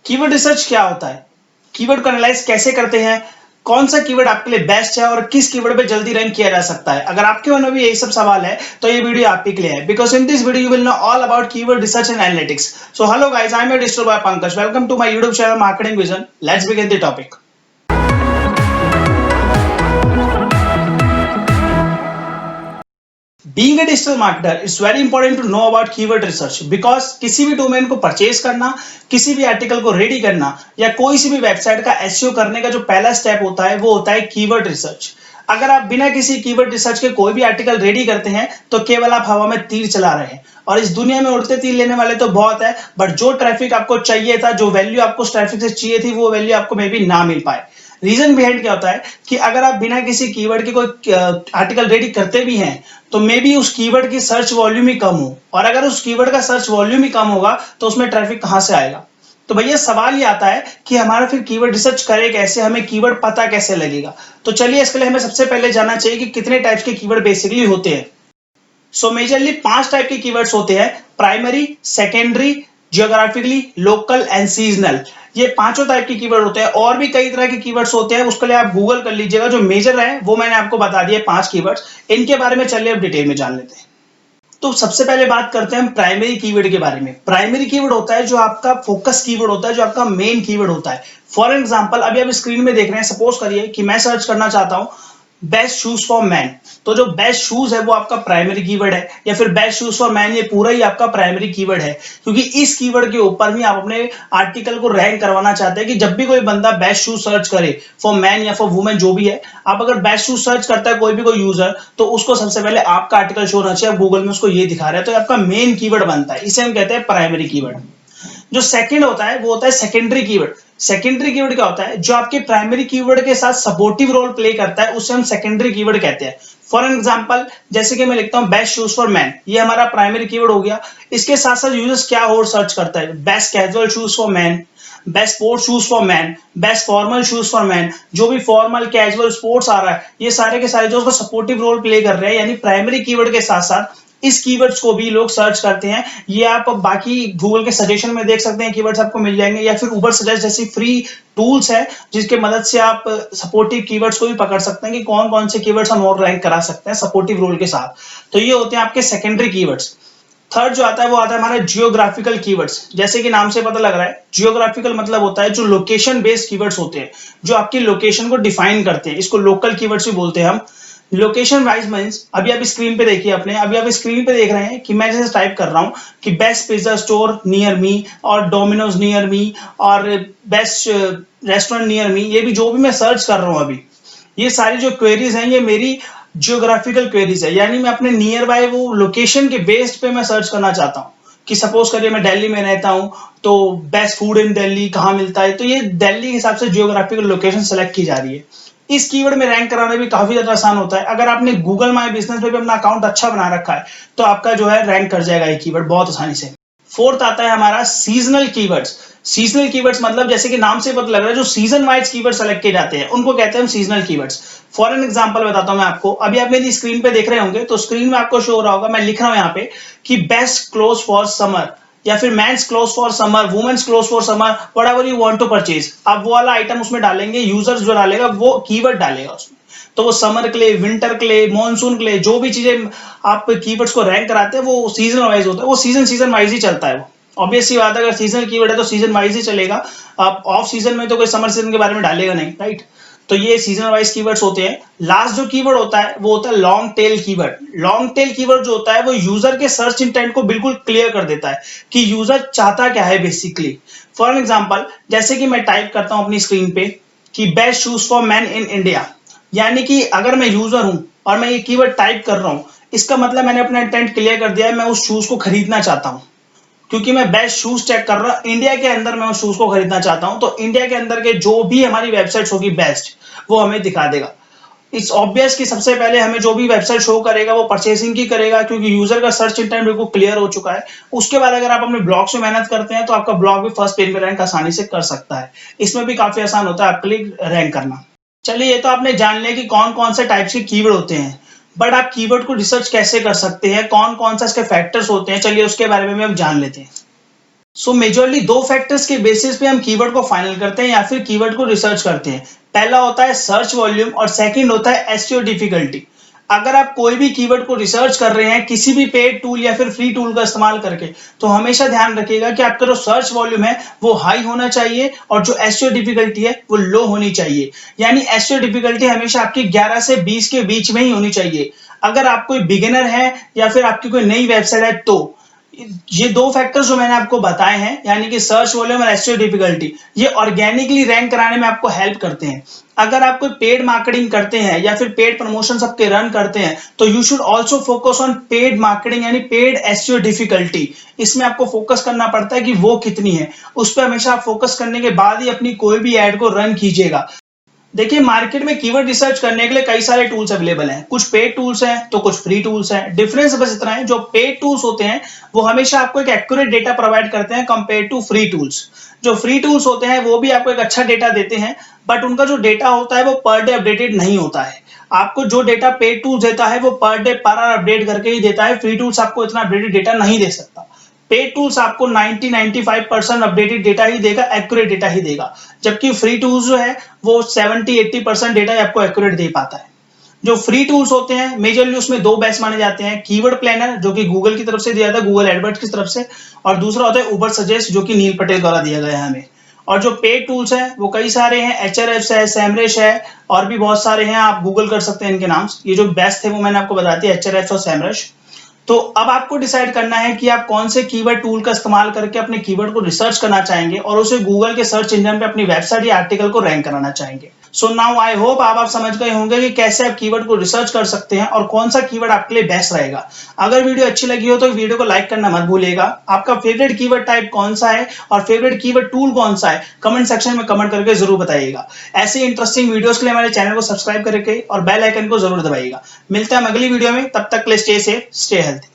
Keyword research क्या होता है, कीवर्ड को एनालाइज कैसे करते हैं, कौन सा कीवर्ड आपके लिए बेस्ट है और किस कीवर्ड पे जल्दी रैंक किया जा सकता है। अगर आपके मन में भी यही सब सवाल है तो ये वीडियो आपके लिए है, because in this video you will know all about keyword research and analytics. So hello guys, I am your digital boy Pankaj. Welcome to my YouTube channel marketing vision. Let's begin the topic. Being a digital marketer, it's very important to know about keyword research because किसी भी domain को purchase करना, किसी भी article को ready करना या कोई सी भी वेबसाइट का एसईओ करने का जो पहला स्टेप होता है वो होता है कीवर्ड रिसर्च। अगर आप बिना किसी कीवर्ड रिसर्च के कोई भी आर्टिकल रेडी करते हैं तो केवल आप हवा में तीर चला रहे हैं, और इस दुनिया में उड़ते तीर लेने वाले तो बहुत है, बट जो ट्रैफिक आपको चाहिए था, जो वैल्यू आपको उस ट्रैफिक से चाहिए थी, वो वैल्यू आपको मे बी ना मिल पाए। रीजन बिहाइंड क्या होता है कि अगर आप बिना किसी कीवर्ड के कोई आर्टिकल रेडी करते भी हैं तो मे बी उस कीवर्ड की सर्च वॉल्यूम ही कम हो, और अगर उस कीवर्ड का सर्च वॉल्यूम ही कम होगा तो उसमें ट्रैफिक कहां से आएगा। तो भैया सवाल ये आता है कि हमारा फिर कीवर्ड रिसर्च करे कैसे, हमें कीवर्ड पता कैसे लगेगा। तो चलिए इसके लिए हमें सबसे पहले जानना चाहिए कि कितने टाइप्स के कीवर्ड बेसिकली होते हैं। सो मेजरली 5 टाइप के कीवर्ड्स होते हैं: primary, secondary, geographically, local and seasonal. ये पांचों टाइप के कीवर्ड होते हैं। और भी कई तरह के कीवर्ड्स होते हैं, उसके लिए आप गूगल कर लीजिएगा। जो मेजर है वो मैंने आपको बता दिए 5 कीवर्ड्स। इनके बारे में चलिए अब डिटेल में जान लेते हैं। तो सबसे पहले बात करते हैं हम प्राइमरी कीवर्ड के बारे में। प्राइमरी कीवर्ड होता है जो आपका फोकस कीवर्ड होता है, जो आपका मेन कीवर्ड होता है। फॉर एग्जांपल अभी आप स्क्रीन में देख रहे हैं, सपोज करिए कि मैं सर्च करना चाहता हूं बेस्ट शूज फॉर मैन। तो जो बेस्ट शूज है वो आपका प्राइमरी कीवर्ड है, या फिर बेस्ट शूज फॉर मैन, ये पूरा ही आपका प्राइमरी कीवर्ड है, क्योंकि इस कीवर्ड के ऊपर ही आप अपने आर्टिकल को रैंक करवाना चाहते हैं कि जब भी कोई बंदा बेस्ट शूज सर्च करे फॉर मैन या फॉर वुमेन, जो भी है, आप अगर बेस्ट शूज सर्च करता है कोई भी कोई यूजर, तो उसको सबसे पहले आपका आर्टिकल शो होना चाहिए। गूगल में उसको ये दिखा रहा है, तो आपका मेन कीवर्ड बनता है। इसे हम कहते हैं प्राइमरी कीवर्ड। जो सेकंड होता है वो होता है सेकेंडरी कीवर्ड। सेकेंडरी कीवर्ड क्या होता है? जो आपके प्राइमरी कीवर्ड के साथ सपोर्टिव रोल प्ले करता है, उसे हम सेकेंडरी कीवर्ड कहते हैं। फॉर एग्जांपल जैसे कि मैं लिखता हूं बेस्ट शूज फॉर मैन, ये हमारा प्राइमरी कीवर्ड हो गया। इसके साथ साथ यूजर्स क्या और सर्च करता है? Best casual shoes for man, best sports shoes for man, best formal shoes for man. जो भी फॉर्मल, कैजुअल, स्पोर्ट्स आ रहा है, ये सारे के सारे जो उसका सपोर्टिव रोल प्ले कर रहे हैं, यानी प्राइमरी कीवर्ड के साथ साथ इस कीवर्ड्स को भी लोग सर्च करते हैं। ये आप बाकी गूगल के सजेशन में देख सकते हैं, कीवर्ड्स आपको मिल जाएंगे, या फिर उबर सजेस्ट जैसी फ्री टूल्स है जिसके मदद से आप सपोर्टिव कीवर्ड्स को भी पकड़ सकते हैं कि कौन कौन से कीवर्ड्स हम और रैंक करा सकते हैं सपोर्टिव रोल के साथ। तो ये होते हैं आपके सेकेंडरी कीवर्ड्स। थर्ड जो आता है वो आता है हमारे जियोग्राफिकल कीवर्ड्स। जैसे कि नाम से पता लग रहा है, जियोग्राफिकल मतलब होता है जो लोकेशन बेस्ड कीवर्ड्स होते हैं, जो आपकी लोकेशन को डिफाइन करते हैं। इसको लोकल कीवर्ड्स भी बोलते हैं हम। लोकेशन वाइज मींस अभी आप स्क्रीन पे देखिए, अपने अभी आप स्क्रीन पे देख रहे हैं कि मैं जैसे टाइप कर रहा हूं कि best pizza store near me, और डोमिनोज नियर मी, और बेस्ट रेस्टोरेंट नियर मी। ये भी जो भी मैं सर्च कर रहा हूं अभी, ये सारी जो क्वेरीज हैं ये मेरी जियोग्राफिकल क्वेरीज है, यानी मैं अपने नियर बाय वो लोकेशन के बेस्ड पे मैं सर्च करना चाहता हूँ। कि सपोज करिए मैं दिल्ली में रहता हूं, तो बेस्ट फूड इन दिल्ली कहाँ मिलता है, तो ये दिल्ली के हिसाब से जियोग्राफिकल लोकेशन सेलेक्ट की जा रही है। इस कीवर्ड में रैंक कराना भी काफी ज्यादा आसान होता है। अगर आपने गूगल माय बिजनेस पे भी अपना अकाउंट अच्छा बना रखा है तो आपका जो है रैंक कर जाएगा ये कीवर्ड बहुत आसानी से। फोर्थ आता है हमारा सीजनल कीवर्ड्स। सीजनल कीवर्ड्स मतलब जैसे कि नाम से पता लग रहा है, जो सीजन वाइज कीवर्ड सेलेक्ट किए जाते हैं उनको कहते हैं हम seasonal keywords. For an example बताता हूं मैं आपको, अभी आप मेरी स्क्रीन पे देख रहे होंगे, तो स्क्रीन में आपको शो हो रहा होगा, मैं लिख रहा हूं यहाँ पे कि बेस्ट क्लोथ फॉर समर, या फिर men's cloth for summer, women's cloth for summer, whatever you want to purchase. आप वो वाला आइटम उसमें डालेंगे, यूजर्स जो डालेगा वो कीवर्ड डालेगा उसमें, तो वो समर के लिए, विंटर के लिए, मॉनसून के लिए, जो भी चीजें आप कीवर्ड्स को रैंक कराते हैं वो सीजन वाइज होता है। वो सीजन वाइज ही चलता है। वो ऑब्वियस सी बात है, अगर सीजनल कीवर्ड है तो सीजन वाइज ही चलेगा। आप ऑफ सीजन में तो कोई समर सीजन के बारे में डालेगा नहीं, राइट। तो ये सीजन वाइज कीवर्ड्स होते हैं। लास्ट जो कीवर्ड होता है वो होता है long tail keyword. Long tail keyword जो होता है वो यूजर के सर्च इंटेंट को बिल्कुल क्लियर कर देता है कि यूजर चाहता क्या है बेसिकली। फॉर एग्जांपल जैसे कि मैं टाइप करता हूं अपनी स्क्रीन पे कि best shoes for man in India, यानी कि अगर मैं यूजर हूं और मैं ये कीवर्ड टाइप कर रहा हूं, इसका मतलब मैंने अपना इंटेंट क्लियर कर दिया है, मैं उस शूज को खरीदना चाहता हूं। क्योंकि मैं बेस्ट शूज चेक कर रहा हूं इंडिया के अंदर, मैं उस शूज को खरीदना चाहता हूं, तो इंडिया के अंदर के जो भी हमारी वेबसाइट्स होगी बेस्ट, वो हमें दिखा देगा। इट्स ऑब्वियस कि सबसे पहले हमें जो भी वेबसाइट शो करेगा वो परचेसिंग की करेगा, क्योंकि यूजर का सर्च इंटेंट बिल्कुल क्लियर हो चुका है। उसके बाद अगर आप अपने ब्लॉग से मेहनत करते हैं तो आपका ब्लॉग भी फर्स्ट पेज पे रैंक आसानी से कर सकता है। इसमें भी काफी आसान होता है आपके लिए रैंक करना। चलिए, ये तो आपने जान लिया कि कौन कौन से टाइप्स के कीवर्ड होते हैं, बट आप कीवर्ड को रिसर्च कैसे कर सकते हैं, कौन कौन सा इसके फैक्टर्स होते हैं, चलिए उसके बारे में हम जान लेते हैं। सो मेजरली दो फैक्टर्स के बेसिस पे हम कीवर्ड को फाइनल करते हैं या फिर कीवर्ड को रिसर्च करते हैं। पहला होता है सर्च वॉल्यूम और सेकंड होता है एसईओ डिफिकल्टी। अगर आप कोई भी कीवर्ड को रिसर्च कर रहे हैं किसी भी पेड टूल या फिर फ्री टूल का इस्तेमाल करके, तो हमेशा ध्यान रखिएगा कि आपका जो सर्च वॉल्यूम है वो हाई होना चाहिए और जो एसईओ डिफिकल्टी है वो लो होनी चाहिए। यानी एसईओ डिफिकल्टी हमेशा आपकी 11 से 20 के बीच में ही होनी चाहिए। अगर आप कोई बिगिनर है या फिर आपकी कोई नई वेबसाइट है, तो ये दो फैक्टर्स जो मैंने आपको बताए हैं, यानी कि सर्च वॉल्यूम और एसईओ डिफिकल्टी, ये ऑर्गेनिकली रैंक कराने में आपको हेल्प करते हैं। अगर आप कोई पेड मार्केटिंग करते हैं या फिर पेड प्रमोशन सबके रन करते हैं, तो you should also focus on paid marketing यानी पेड एसईओ डिफिकल्टी। इसमें आपको फोकस करना पड़ता है कि वो कितनी है, उस पर हमेशा आप फोकस करने के बाद ही अपनी कोई भी एड को रन कीजिएगा। देखिए, मार्केट में कीवर्ड रिसर्च करने के लिए कई सारे टूल्स अवेलेबल हैं। कुछ पेड टूल्स हैं तो कुछ फ्री टूल्स हैं। डिफरेंस बस इतना है, जो पेड टूल्स होते हैं वो हमेशा आपको एक एक्यूरेट डेटा प्रोवाइड करते हैं कंपेयर टू फ्री टूल्स। जो फ्री टूल्स होते हैं वो भी आपको एक अच्छा डेटा देते हैं, बट उनका जो डेटा होता है वो पर डे अपडेटेड नहीं होता है। आपको जो डेटा पेड टूल्स देता है वो per day per hour update करके ही देता है। फ्री टूल्स आपको इतना अपडेटेड डेटा नहीं दे सकता। पेड टूल्स आपको 90-95% अपडेटेड डेटा ही देगा, एक्यूरेट डेटा ही देगा, जबकि फ्री टूल्स जो है वो 70-80% डेटा आपको एक्यूरेट दे पाता है। जो फ्री टूल्स होते हैं मेजरली उसमें दो बेस्ट माने जाते हैं, कीवर्ड प्लानर जो कि गूगल की तरफ से दिया था, गूगल एडवर्ड्स की तरफ से, और दूसरा होता है उबर सजेस्ट जो कि नील पटेल द्वारा दिया गया है हमें। और जो पेड टूल्स हैं वो कई सारे हैं, एचआरएफ्स है, सैमरश है, और भी बहुत सारे हैं, आप गूगल कर सकते हैं इनके नाम। ये जो बेस्ट थे वो मैंने आपको बता दिया, एचआरएफ्स और सैमरश। तो अब आपको डिसाइड करना है कि आप कौन से कीवर्ड टूल का इस्तेमाल करके अपने कीवर्ड को रिसर्च करना चाहेंगे और उसे गूगल के सर्च इंजन पे अपनी वेबसाइट या आर्टिकल को रैंक कराना चाहेंगे। सो नाउ आई होप आप समझ गए होंगे कि कैसे आप कीवर्ड को रिसर्च कर सकते हैं और कौन सा कीवर्ड आपके लिए बेस्ट रहेगा। अगर वीडियो अच्छी लगी हो तो वीडियो को लाइक करना मत भूलिएगा। आपका फेवरेट कीवर्ड टाइप कौन सा है और फेवरेट कीवर्ड टूल कौन सा है, कमेंट सेक्शन में कमेंट करके जरूर बताइएगा। ऐसे इंटरेस्टिंग वीडियोस के लिए हमारे चैनल को सब्सक्राइब करके और बेल आइकन को जरूर दबाइएगा। मिलते हैं अगली वीडियो में, तब तक के लिए स्टे सेफ, स्टे हेल्थी।